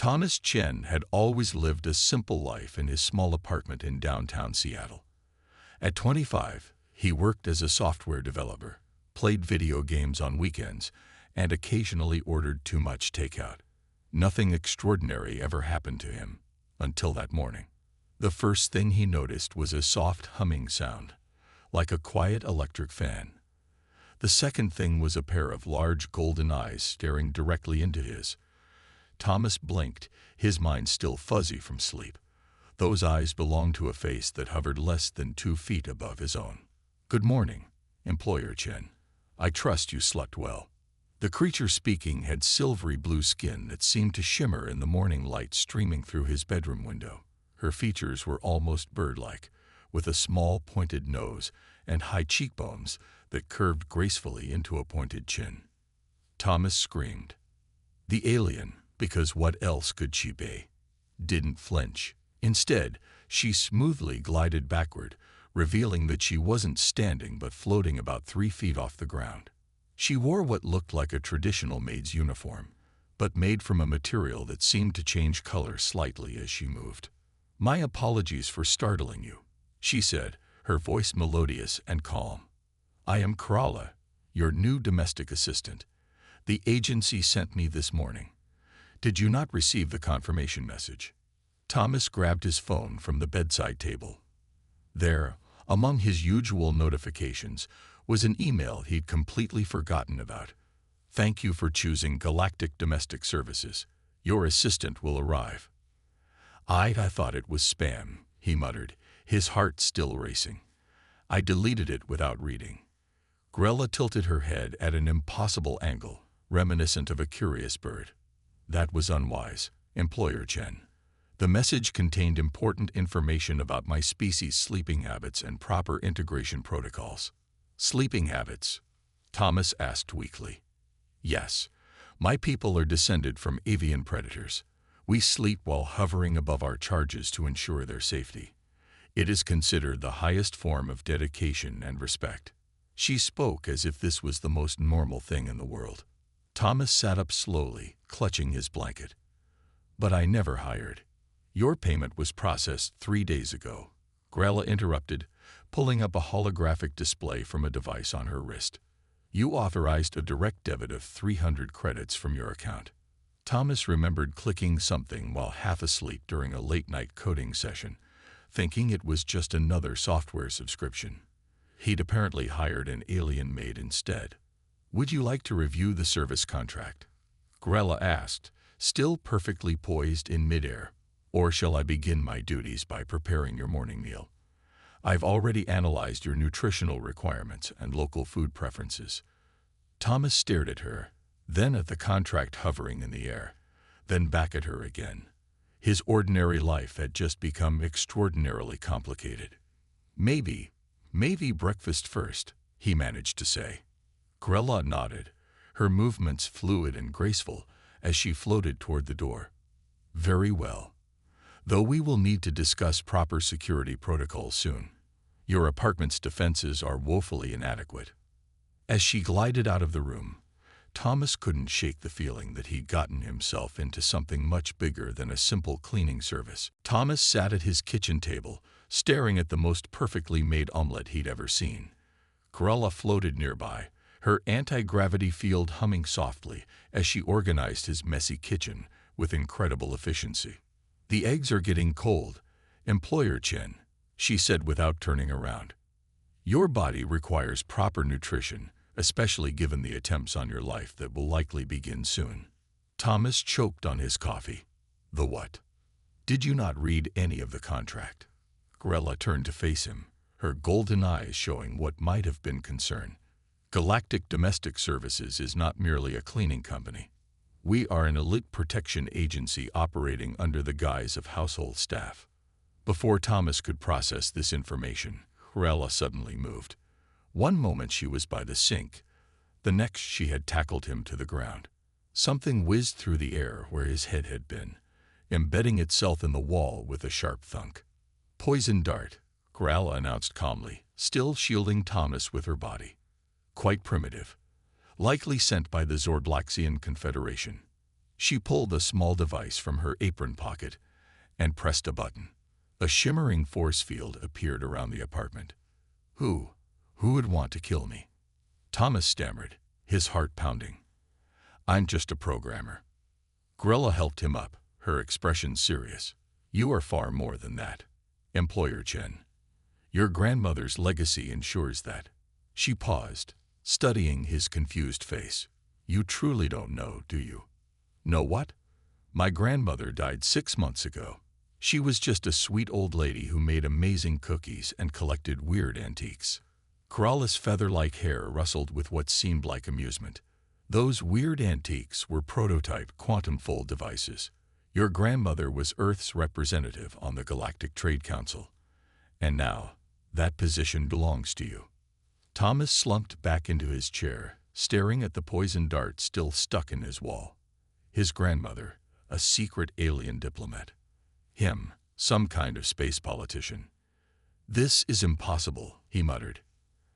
Thomas Chen had always lived a simple life in his small apartment in downtown Seattle. At 25, he worked as a software developer, played video games on weekends, and occasionally ordered too much takeout. Nothing extraordinary ever happened to him until that morning. The first thing he noticed was a soft humming sound, like a quiet electric fan. The second thing was a pair of large golden eyes staring directly into his. Thomas blinked, his mind still fuzzy from sleep. Those eyes belonged to a face that hovered less than 2 feet above his own. "Good morning, Employer Chen. I trust you slept well." The creature speaking had silvery blue skin that seemed to shimmer in the morning light streaming through his bedroom window. Her features were almost bird-like, with a small pointed nose and high cheekbones that curved gracefully into a pointed chin. Thomas screamed. The alien, because what else could she be, didn't flinch. Instead, she smoothly glided backward, revealing that she wasn't standing but floating about 3 feet off the ground. She wore what looked like a traditional maid's uniform, but made from a material that seemed to change color slightly as she moved. "My apologies for startling you," she said, her voice melodious and calm. "I am Kerala, your new domestic assistant. The agency sent me this morning. Did you not receive the confirmation message?" Thomas grabbed his phone from the bedside table. There, among his usual notifications, was an email he'd completely forgotten about. "Thank you for choosing Galactic Domestic Services. Your assistant will arrive." I thought it was spam," he muttered, his heart still racing. "I deleted it without reading." Grella tilted her head at an impossible angle, reminiscent of a curious bird. "That was unwise, Employer Chen. The message contained important information about my species' sleeping habits and proper integration protocols." "Sleeping habits?" Thomas asked weakly. "Yes. My people are descended from avian predators. We sleep while hovering above our charges to ensure their safety. It is considered the highest form of dedication and respect." She spoke as if this was the most normal thing in the world. Thomas sat up slowly, clutching his blanket. "But I never hired." "Your payment was processed 3 days ago," Grella interrupted, pulling up a holographic display from a device on her wrist. "You authorized a direct debit of 300 credits from your account." Thomas remembered clicking something while half asleep during a late-night coding session, thinking it was just another software subscription. He'd apparently hired an alien maid instead. "Would you like to review the service contract?" Grella asked, still perfectly poised in midair. "Or shall I begin my duties by preparing your morning meal? I've already analyzed your nutritional requirements and local food preferences." Thomas stared at her, then at the contract hovering in the air, then back at her again. His ordinary life had just become extraordinarily complicated. Maybe breakfast first," he managed to say. Grella nodded, her movements fluid and graceful as she floated toward the door. "Very well. Though we will need to discuss proper security protocols soon. Your apartment's defenses are woefully inadequate." As she glided out of the room, Thomas couldn't shake the feeling that he'd gotten himself into something much bigger than a simple cleaning service. Thomas sat at his kitchen table, staring at the most perfectly made omelet he'd ever seen. Grella floated nearby, her anti-gravity field humming softly as she organized his messy kitchen with incredible efficiency. "The eggs are getting cold, Employer Chen," she said without turning around. "Your body requires proper nutrition, especially given the attempts on your life that will likely begin soon." Thomas choked on his coffee. "The what? Did you not read any of the contract?" Grella turned to face him, her golden eyes showing what might have been concern. "Galactic Domestic Services is not merely a cleaning company. We are an elite protection agency operating under the guise of household staff." Before Thomas could process this information, Grella suddenly moved. One moment she was by the sink, the next she had tackled him to the ground. Something whizzed through the air where his head had been, embedding itself in the wall with a sharp thunk. "Poison dart," Grella announced calmly, still shielding Thomas with her body. "Quite primitive. Likely sent by the Zordlaxian Confederation. She pulled a small device from her apron pocket and pressed a button. A shimmering force field appeared around the apartment. Who would want to kill me? Thomas stammered, his heart pounding. I'm just a programmer. Grella helped him up, her expression serious. You are far more than that. Employer Chen. Your grandmother's legacy ensures that. She paused, studying his confused face. You truly don't know, do you? Know what? My grandmother died 6 months ago. She was just a sweet old lady who made amazing cookies and collected weird antiques. Corali's feather-like hair rustled with what seemed like amusement. Those weird antiques were prototype quantum-fold devices. Your grandmother was Earth's representative on the Galactic Trade Council. And now, that position belongs to you. Thomas slumped back into his chair, staring at the poison dart still stuck in his wall. His grandmother, a secret alien diplomat. Him, some kind of space politician. This is impossible, he muttered.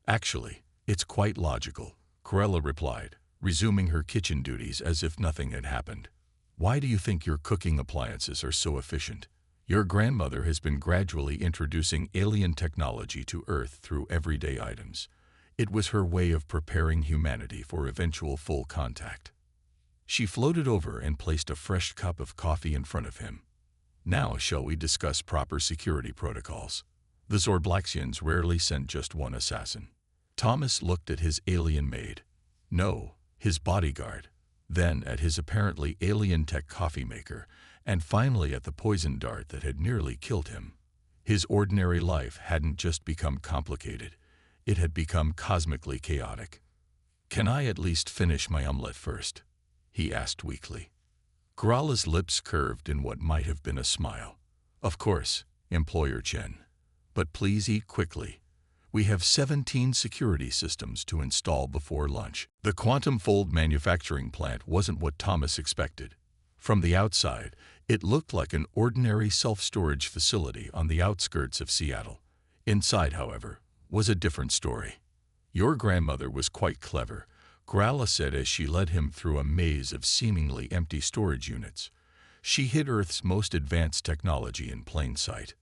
Actually, it's quite logical, Corella replied, resuming her kitchen duties as if nothing had happened. Why do you think your cooking appliances are so efficient? Your grandmother has been gradually introducing alien technology to Earth through everyday items. It was her way of preparing humanity for eventual full contact. She floated over and placed a fresh cup of coffee in front of him. Now shall we discuss proper security protocols? The Zorblaxians rarely sent just one assassin. Thomas looked at his alien maid. No, his bodyguard. Then at his apparently alien tech coffee maker, and finally at the poison dart that had nearly killed him. His ordinary life hadn't just become complicated. It had become cosmically chaotic. Can I at least finish my omelette first? He asked weakly. Corali's lips curved in what might have been a smile. Of course, Employer Chen. But please eat quickly. We have 17 security systems to install before lunch. The Quantum Fold manufacturing plant wasn't what Thomas expected. From the outside, it looked like an ordinary self-storage facility on the outskirts of Seattle. Inside, however, was a different story. Your grandmother was quite clever, Gralla said as she led him through a maze of seemingly empty storage units. She hid Earth's most advanced technology in plain sight.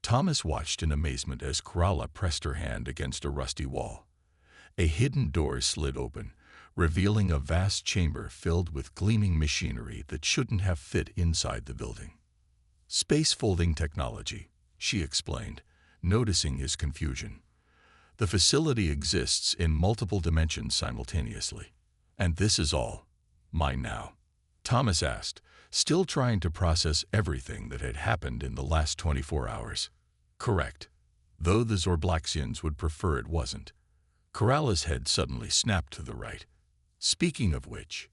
Thomas watched in amazement as Gralla pressed her hand against a rusty wall. A hidden door slid open, revealing a vast chamber filled with gleaming machinery that shouldn't have fit inside the building. Space folding technology, she explained, noticing his confusion. The facility exists in multiple dimensions simultaneously. And this is all mine now? Thomas asked, still trying to process everything that had happened in the last 24 hours. Correct, though the Zorblaxians would prefer it wasn't. Coralla's head suddenly snapped to the right. Speaking of which,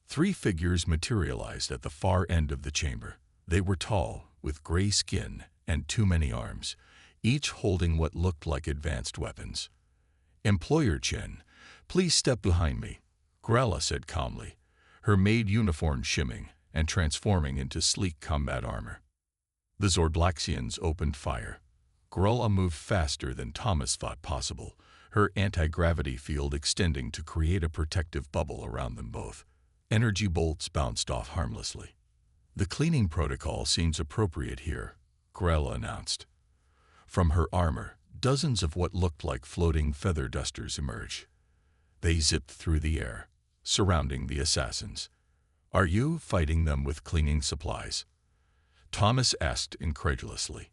3 figures materialized at the far end of the chamber. They were tall, with gray skin and too many arms, each holding what looked like advanced weapons. Employer Chen, please step behind me, Grella said calmly, her maid uniform shimming and transforming into sleek combat armor. The Zorblaxians opened fire. Grella moved faster than Thomas thought possible, her anti-gravity field extending to create a protective bubble around them both. Energy bolts bounced off harmlessly. The cleaning protocol seems appropriate here, Grella announced. From her armor, dozens of what looked like floating feather dusters emerged. They zipped through the air, surrounding the assassins. Are you fighting them with cleaning supplies? Thomas asked incredulously.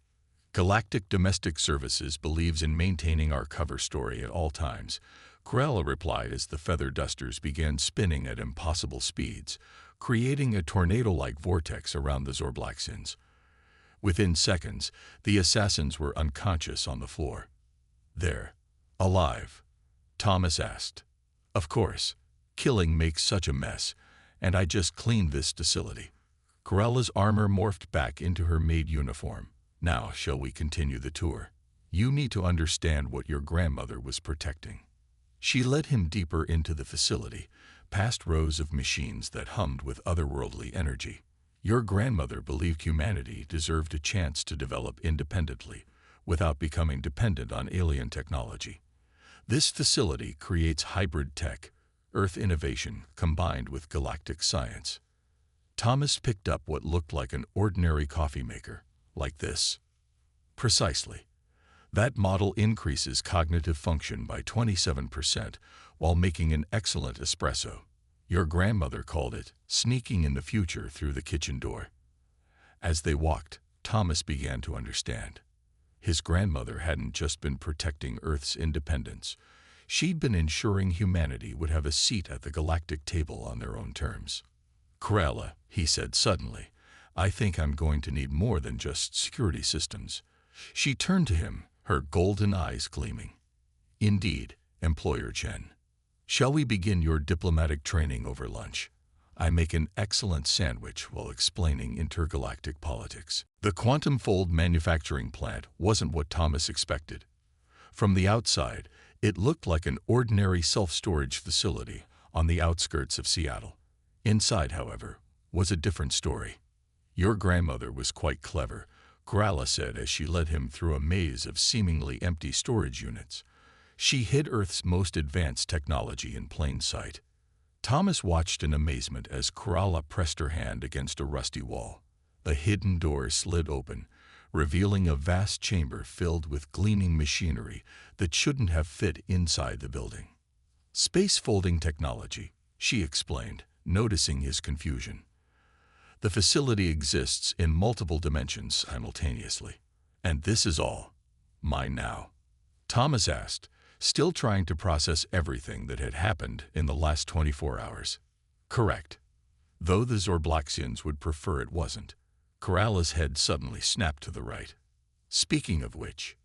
Galactic Domestic Services believes in maintaining our cover story at all times, Grella replied as the feather dusters began spinning at impossible speeds, creating a tornado-like vortex around the Zorblaxians. Within seconds, the assassins were unconscious on the floor. There, alive? Thomas asked. Of course, killing makes such a mess, and I just cleaned this facility. Corella's armor morphed back into her maid uniform. Now, shall we continue the tour? You need to understand what your grandmother was protecting. She led him deeper into the facility, past rows of machines that hummed with otherworldly energy. Your grandmother believed humanity deserved a chance to develop independently, without becoming dependent on alien technology. This facility creates hybrid tech, Earth innovation combined with galactic science. Thomas picked up what looked like an ordinary coffee maker, like this. Precisely. That model increases cognitive function by 27% while making an excellent espresso. Your grandmother called it sneaking in the future through the kitchen door. As they walked, Thomas began to understand. His grandmother hadn't just been protecting Earth's independence. She'd been ensuring humanity would have a seat at the galactic table on their own terms. "Corella," he said suddenly, "I think I'm going to need more than just security systems." She turned to him, her golden eyes gleaming. "Indeed, Employer Chen. Shall we begin your diplomatic training over lunch? I make an excellent sandwich while explaining intergalactic politics." The Quantum Fold manufacturing plant wasn't what Thomas expected. From the outside, it looked like an ordinary self-storage facility on the outskirts of Seattle. Inside, however, was a different story. "Your grandmother was quite clever," Corella said as she led him through a maze of seemingly empty storage units. She hid Earth's most advanced technology in plain sight. Thomas watched in amazement as Corella pressed her hand against a rusty wall. The hidden door slid open, revealing a vast chamber filled with gleaming machinery that shouldn't have fit inside the building. "Space folding technology," she explained, noticing his confusion. "The facility exists in multiple dimensions simultaneously. And this is all mine now?" Thomas asked, still trying to process everything that had happened in the last 24 hours. "Correct. Though the Zorblaxians would prefer it wasn't." Corella's head suddenly snapped to the right. Speaking of which,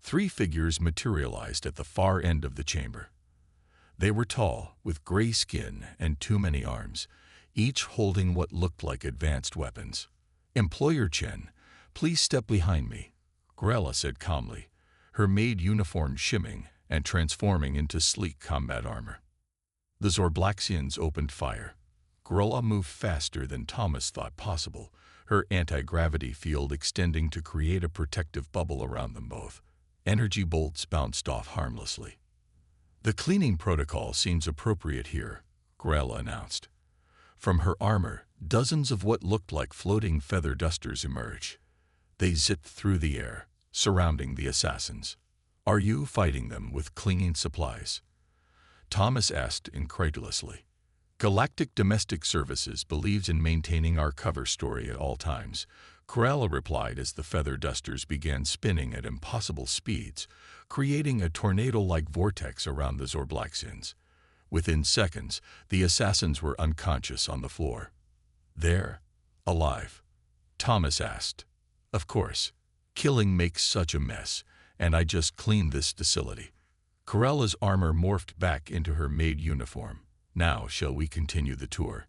3 figures materialized at the far end of the chamber. They were tall, with gray skin and too many arms, each holding what looked like advanced weapons. "Employer Chen, please step behind me," Corella said calmly, her maid uniform shimming and transforming into sleek combat armor. The Zorblaxians opened fire. Corella moved faster than Thomas thought possible, her anti-gravity field extending to create a protective bubble around them both. Energy bolts bounced off harmlessly. "The cleaning protocol seems appropriate here," Corella announced. From her armor, dozens of what looked like floating feather dusters emerged. They zipped through the air, surrounding the assassins. "Are you fighting them with cleaning supplies?" Thomas asked incredulously. "Galactic Domestic Services believes in maintaining our cover story at all times," Corella replied as the feather dusters began spinning at impossible speeds, creating a tornado-like vortex around the Zorblaxians. Within seconds, the assassins were unconscious on the floor. "They're alive?" Thomas asked. "Of course. Killing makes such a mess, and I just cleaned this facility." Corella's armor morphed back into her maid uniform. "Now, shall we continue the tour?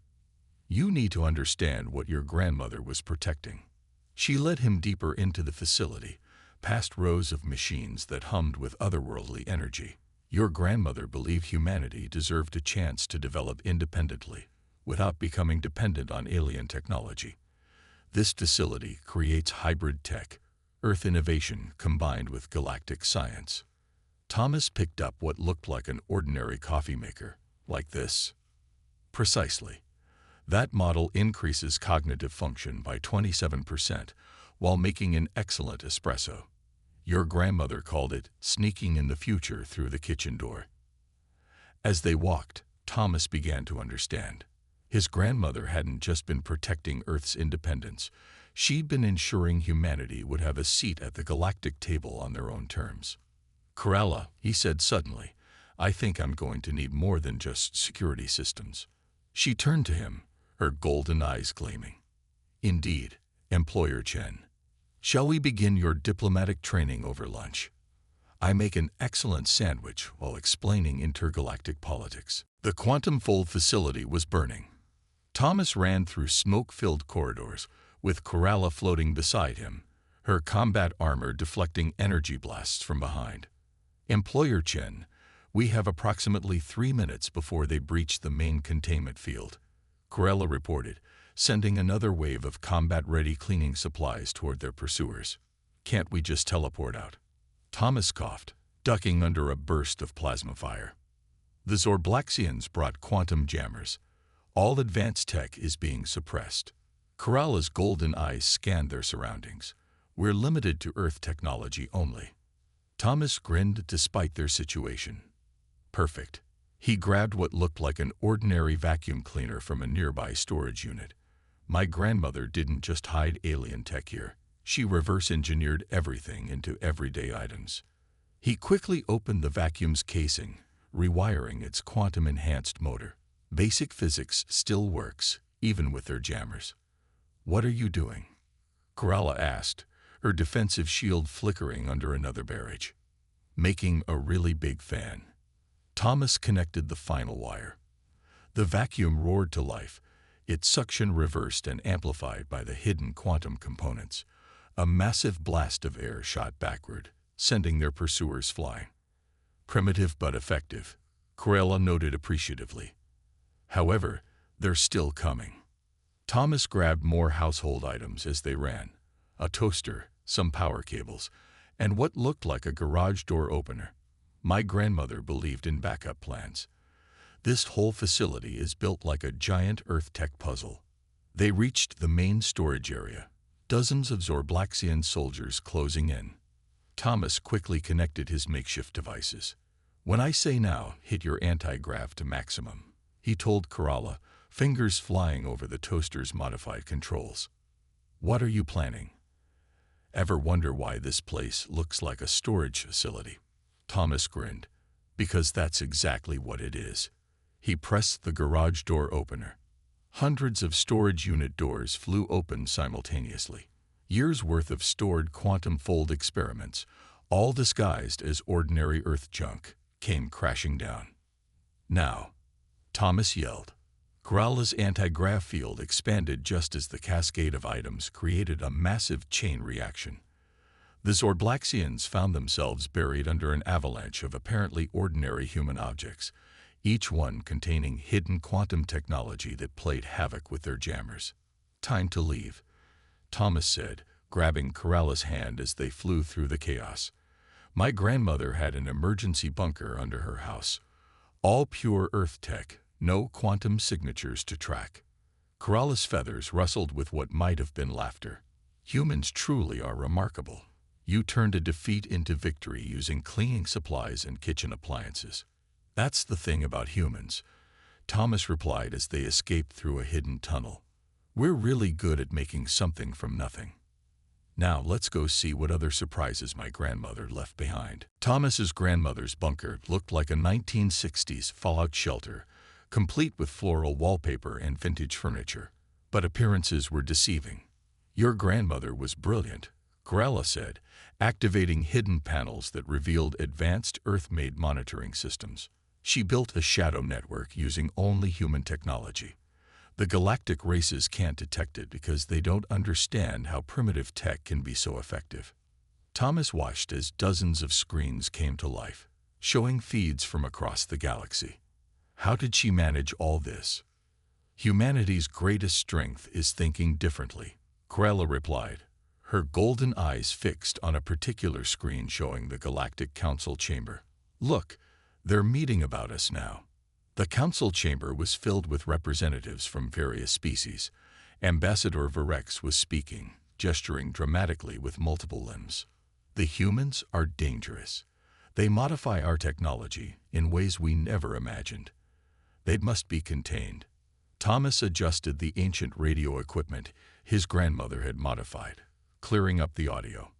You need to understand what your grandmother was protecting." She led him deeper into the facility, past rows of machines that hummed with otherworldly energy. "Your grandmother believed humanity deserved a chance to develop independently, without becoming dependent on alien technology. This facility creates hybrid tech, Earth innovation combined with galactic science." Thomas picked up what looked like an ordinary coffee maker, like this. "Precisely. That model increases cognitive function by 27% while making an excellent espresso. Your grandmother called it sneaking in the future through the kitchen door." As they walked, Thomas began to understand. His grandmother hadn't just been protecting Earth's independence. She'd been ensuring humanity would have a seat at the galactic table on their own terms. "Corella," he said suddenly, "I think I'm going to need more than just security systems." She turned to him, her golden eyes gleaming. "Indeed, Employer Chen. Shall we begin your diplomatic training over lunch? I make an excellent sandwich while explaining intergalactic politics." The Quantum Fold facility was burning. Thomas ran through smoke-filled corridors, with Corella floating beside him, her combat armor deflecting energy blasts from behind. "Employer Chen, we have approximately 3 minutes before they breach the main containment field," Corella reported, sending another wave of combat-ready cleaning supplies toward their pursuers. "Can't we just teleport out?" Thomas coughed, ducking under a burst of plasma fire. The Zorblaxians brought quantum jammers, All advanced tech is being suppressed. Corrala's golden eyes scanned their surroundings. We're limited to Earth technology only. Thomas grinned despite their situation. Perfect. He grabbed what looked like an ordinary vacuum cleaner from a nearby storage unit. My grandmother didn't just hide alien tech here. She reverse-engineered everything into everyday items. He quickly opened the vacuum's casing, rewiring its quantum-enhanced motor. Basic physics still works, even with their jammers. "What are you doing?" Corrala asked, her defensive shield flickering under another barrage. "Making a really big fan." Thomas connected the final wire. The vacuum roared to life, its suction reversed and amplified by the hidden quantum components. A massive blast of air shot backward, sending their pursuers flying. "Primitive but effective," Corrala noted appreciatively. "However, they're still coming." Thomas grabbed more household items as they ran. A toaster, some power cables, and what looked like a garage door opener. My grandmother believed in backup plans. This whole facility is built like a giant Earth tech puzzle. They reached the main storage area, dozens of Zorblaxian soldiers closing in. Thomas quickly connected his makeshift devices. "When I say now, hit your anti-grav to maximum," he told Corrala, fingers flying over the toaster's modified controls. "What are you planning?" "Ever wonder why this place looks like a storage facility?" Thomas grinned. "Because that's exactly what it is." He pressed the garage door opener. Hundreds of storage unit doors flew open simultaneously. Years' worth of stored quantum fold experiments, all disguised as ordinary Earth junk, came crashing down. "Now," Thomas yelled. Corrala's anti-grav field expanded just as the cascade of items created a massive chain reaction. The Zorblaxians found themselves buried under an avalanche of apparently ordinary human objects, each one containing hidden quantum technology that played havoc with their jammers. "Time to leave," Thomas said, grabbing Corrala's hand as they flew through the chaos. "My grandmother had an emergency bunker under her house. All pure Earth tech, no quantum signatures to track." Corrala's feathers rustled with what might have been laughter. "Humans truly are remarkable. You turned a defeat into victory using cleaning supplies and kitchen appliances." "That's the thing about humans," Thomas replied as they escaped through a hidden tunnel. "We're really good at making something from nothing. Now let's go see what other surprises my grandmother left behind." Thomas's grandmother's bunker looked like a 1960s fallout shelter, complete with floral wallpaper and vintage furniture. But appearances were deceiving. "Your grandmother was brilliant," Corrala said, activating hidden panels that revealed advanced Earth-made monitoring systems. "She built a shadow network using only human technology. The galactic races can't detect it because they don't understand how primitive tech can be so effective." Thomas watched as dozens of screens came to life, showing feeds from across the galaxy. How did she manage all this? "Humanity's greatest strength is thinking differently," Corrala replied, her golden eyes fixed on a particular screen showing the Galactic Council chamber. "Look, they're meeting about us now." The council chamber was filled with representatives from various species. Ambassador Virex was speaking, gesturing dramatically with multiple limbs. "The humans are dangerous. They modify our technology in ways we never imagined. They must be contained." Thomas adjusted the ancient radio equipment his grandmother had modified, clearing up the audio.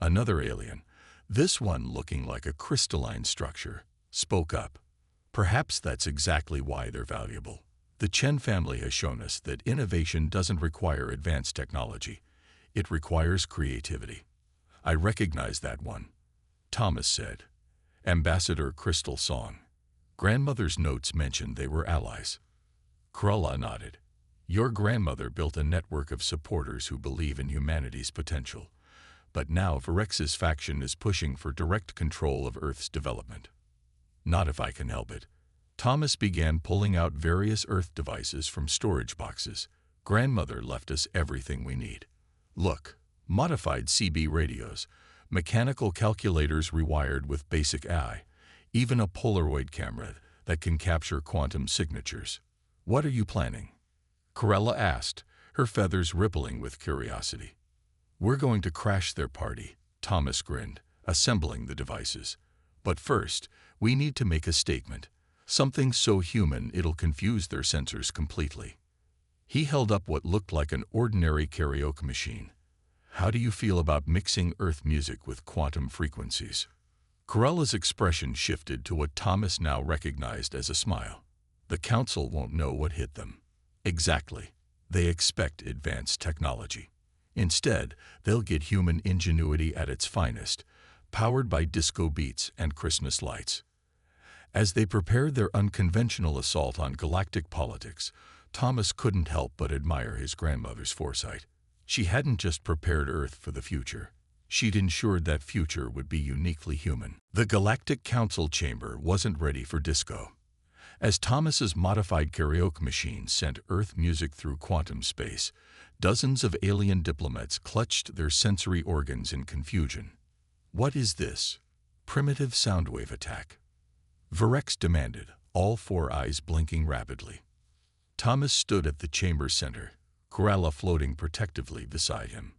Another alien, this one looking like a crystalline structure, spoke up. "Perhaps that's exactly why they're valuable. The Chen family has shown us that innovation doesn't require advanced technology. It requires creativity." "I recognize that one," Thomas said. Ambassador Crystal Song. Grandmother's notes mentioned they were allies. Corrala nodded. "Your grandmother built a network of supporters who believe in humanity's potential. But now Virex's faction is pushing for direct control of Earth's development." "Not if I can help it." Thomas began pulling out various Earth devices from storage boxes. "Grandmother left us everything we need. Look, modified CB radios, mechanical calculators rewired with basic AI, even a Polaroid camera that can capture quantum signatures. "What are you planning?" Corella asked, her feathers rippling with curiosity. "We're going to crash their party," Thomas grinned, assembling the devices. "But first, we need to make a statement. Something so human it'll confuse their sensors completely." He held up what looked like an ordinary karaoke machine. "How do you feel about mixing Earth music with quantum frequencies?" Corella's expression shifted to what Thomas now recognized as a smile. "The Council won't know what hit them." "Exactly. They expect advanced technology. Instead, they'll get human ingenuity at its finest, powered by disco beats and Christmas lights." As they prepared their unconventional assault on galactic politics, Thomas couldn't help but admire his grandmother's foresight. She hadn't just prepared Earth for the future. She'd ensured that future would be uniquely human. The Galactic Council chamber wasn't ready for disco. As Thomas's modified karaoke machine sent Earth music through quantum space, dozens of alien diplomats clutched their sensory organs in confusion. "What is this? Primitive soundwave attack?" Virex demanded, all four eyes blinking rapidly. Thomas stood at the chamber's center, Corella floating protectively beside him.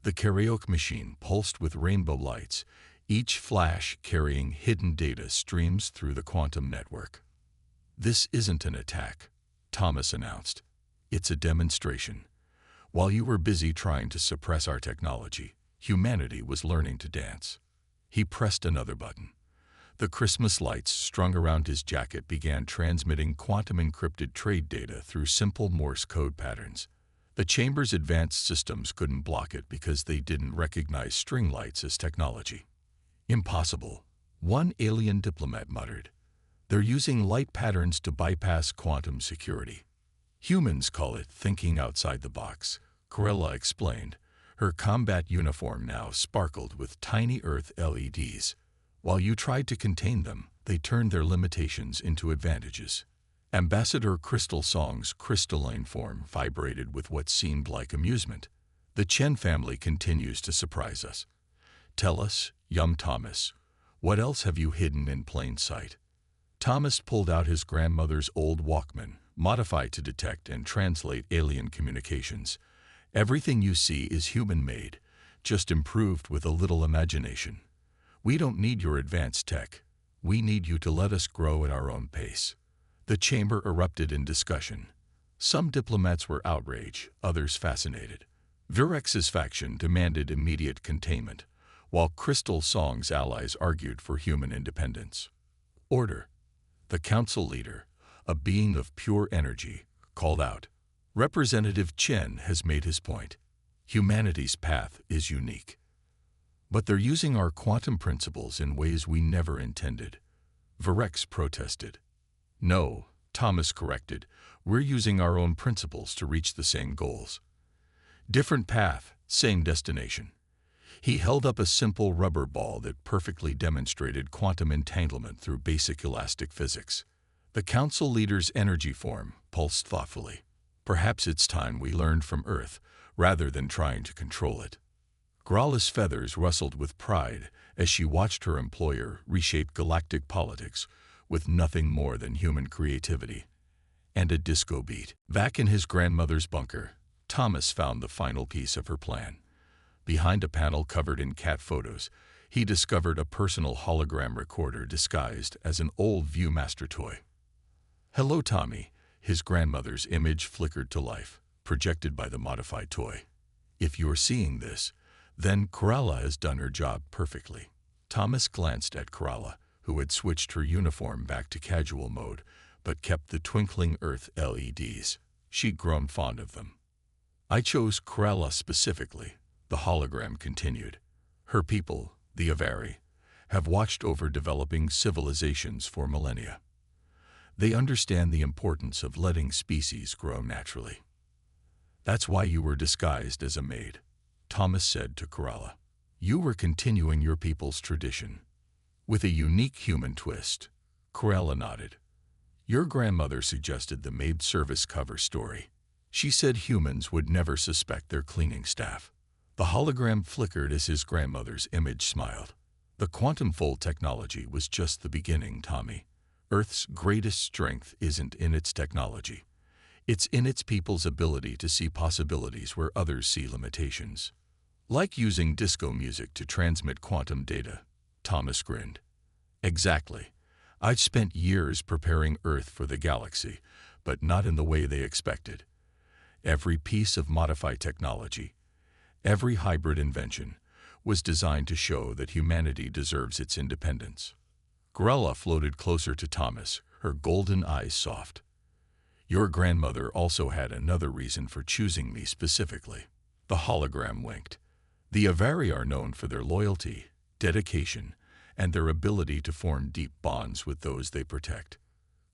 The karaoke machine pulsed with rainbow lights, each flash carrying hidden data streams through the quantum network. "This isn't an attack," Thomas announced. "It's a demonstration. While you were busy trying to suppress our technology, humanity was learning to dance." He pressed another button. The Christmas lights strung around his jacket began transmitting quantum-encrypted trade data through simple Morse code patterns. The chamber's advanced systems couldn't block it because they didn't recognize string lights as technology. "Impossible," one alien diplomat muttered. "They're using light patterns to bypass quantum security." "Humans call it thinking outside the box," Corella explained. Her combat uniform now sparkled with tiny Earth LEDs. "While you tried to contain them, they turned their limitations into advantages." Ambassador Crystal Song's crystalline form vibrated with what seemed like amusement. "The Chen family continues to surprise us. Tell us, Yum Thomas, what else have you hidden in plain sight?" Thomas pulled out his grandmother's old Walkman, modified to detect and translate alien communications. "Everything you see is human-made, just improved with a little imagination. We don't need your advanced tech. We need you to let us grow at our own pace." The chamber erupted in discussion. Some diplomats were outraged, others fascinated. Virex's faction demanded immediate containment, while Crystal Song's allies argued for human independence. "Order." The council leader, a being of pure energy, called out. "Representative Chen has made his point. Humanity's path is unique. But they're using our quantum principles in ways we never intended." Virex protested. "No," Thomas corrected, "we're using our own principles to reach the same goals. Different path, same destination." He held up a simple rubber ball that perfectly demonstrated quantum entanglement through basic elastic physics. The council leader's energy form pulsed thoughtfully. "Perhaps it's time we learned from Earth, rather than trying to control it." Corella's feathers rustled with pride as she watched her employer reshape galactic politics with nothing more than human creativity and a disco beat. Back in his grandmother's bunker, Thomas found the final piece of her plan. Behind a panel covered in cat photos, he discovered a personal hologram recorder disguised as an old Viewmaster toy. "Hello, Tommy," his grandmother's image flickered to life, projected by the modified toy. "If you're seeing this, then Corella has done her job perfectly." Thomas glanced at Corella, who had switched her uniform back to casual mode, but kept the twinkling Earth LEDs. She'd grown fond of them. "I chose Corella specifically," the hologram continued. "Her people, the Avari, have watched over developing civilizations for millennia. They understand the importance of letting species grow naturally. That's why you were disguised as a maid," Thomas said to Corella. "You were continuing your people's tradition, with a unique human twist." Corella nodded. "Your grandmother suggested the maid service cover story. She said humans would never suspect their cleaning staff." The hologram flickered as his grandmother's image smiled. "The quantum fold technology was just the beginning, Tommy. Earth's greatest strength isn't in its technology. It's in its people's ability to see possibilities where others see limitations. Like using disco music to transmit quantum data, Thomas grinned. Exactly. I've spent years preparing Earth for the galaxy, but not in the way they expected. Every piece of modified technology, every hybrid invention, was designed to show that humanity deserves its independence. Grella floated closer to Thomas, her golden eyes soft. Your grandmother also had another reason for choosing me specifically. The hologram winked. The Avari are known for their loyalty, dedication, and their ability to form deep bonds with those they protect.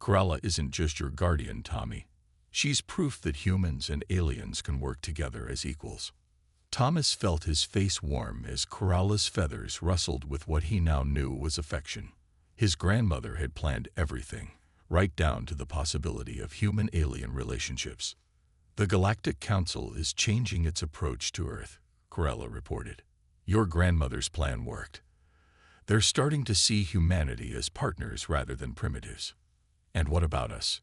Grella isn't just your guardian, Tommy. She's proof that humans and aliens can work together as equals. Thomas felt his face warm as Grella's feathers rustled with what he now knew was affection. His grandmother had planned everything, right down to the possibility of human-alien relationships. The Galactic Council is changing its approach to Earth, Grella reported. Your grandmother's plan worked. They're starting to see humanity as partners rather than primitives. And what about us?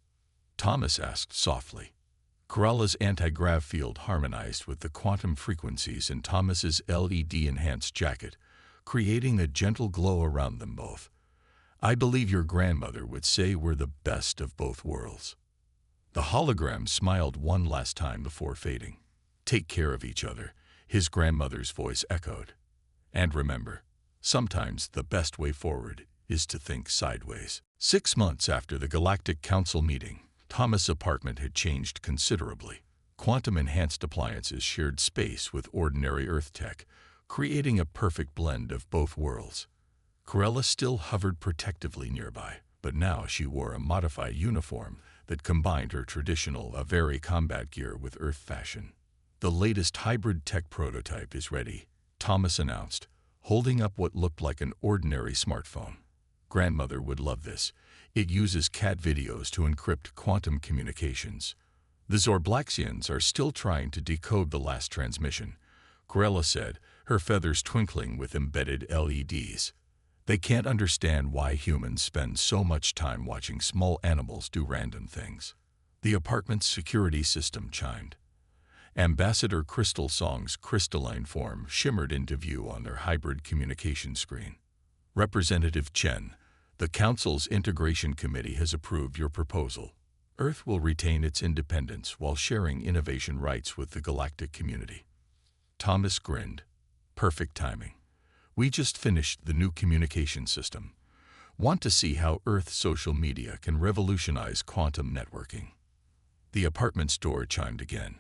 Thomas asked softly. Grella's anti-grav field harmonized with the quantum frequencies in Thomas's LED-enhanced jacket, creating a gentle glow around them both. I believe your grandmother would say we're the best of both worlds. The hologram smiled one last time before fading. Take care of each other, his grandmother's voice echoed. And remember, sometimes the best way forward is to think sideways. 6 months after the Galactic Council meeting, Thomas' apartment had changed considerably. Quantum-enhanced appliances shared space with ordinary Earth tech, creating a perfect blend of both worlds. Grella still hovered protectively nearby, but now she wore a modified uniform that combined her traditional Avari combat gear with Earth fashion. The latest hybrid tech prototype is ready, Thomas announced, holding up what looked like an ordinary smartphone. Grandmother would love this. It uses cat videos to encrypt quantum communications. The Zorblaxians are still trying to decode the last transmission, Grella said, her feathers twinkling with embedded LEDs. They can't understand why humans spend so much time watching small animals do random things. The apartment's security system chimed. Ambassador Crystal Song's crystalline form shimmered into view on their hybrid communication screen. Representative Chen, the Council's Integration Committee has approved your proposal. Earth will retain its independence while sharing innovation rights with the galactic community. Thomas grinned. Perfect timing. We just finished the new communication system. Want to see how Earth social media can revolutionize quantum networking? The apartment's door chimed again.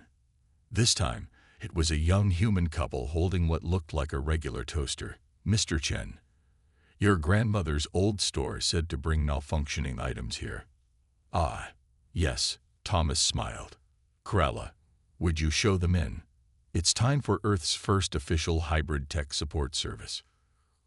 This time, it was a young human couple holding what looked like a regular toaster. Mr. Chen, your grandmother's old store said to bring malfunctioning items here. Ah, yes, Thomas smiled. Grella, would you show them in? It's time for Earth's first official hybrid tech support service.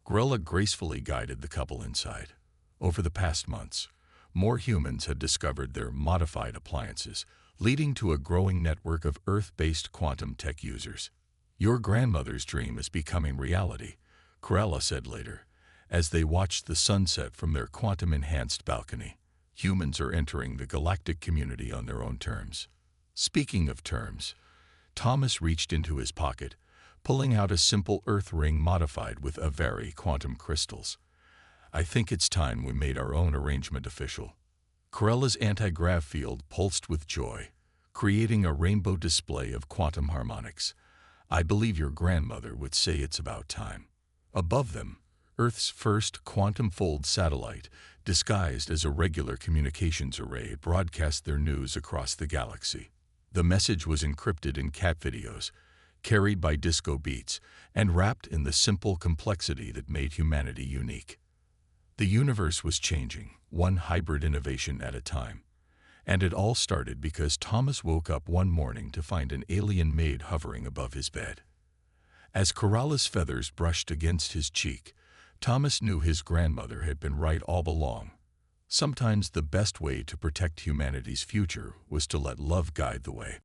Grella gracefully guided the couple inside. Over the past months, more humans had discovered their modified appliances, leading to a growing network of Earth-based quantum tech users. Your grandmother's dream is becoming reality, Grella said later, as they watched the sunset from their quantum-enhanced balcony. Humans are entering the galactic community on their own terms. Speaking of terms, Thomas reached into his pocket, pulling out a simple Earth ring modified with Avari quantum crystals. I think it's time we made our own arrangement official. Grella's anti-grav field pulsed with joy, creating a rainbow display of quantum harmonics. I believe your grandmother would say it's about time. Above them, Earth's first quantum-fold satellite, disguised as a regular communications array, broadcast their news across the galaxy. The message was encrypted in cat videos, carried by disco beats, and wrapped in the simple complexity that made humanity unique. The universe was changing, one hybrid innovation at a time. And it all started because Thomas woke up one morning to find an alien maid hovering above his bed. As Grella's feathers brushed against his cheek, Thomas knew his grandmother had been right all along. Sometimes the best way to protect humanity's future was to let love guide the way.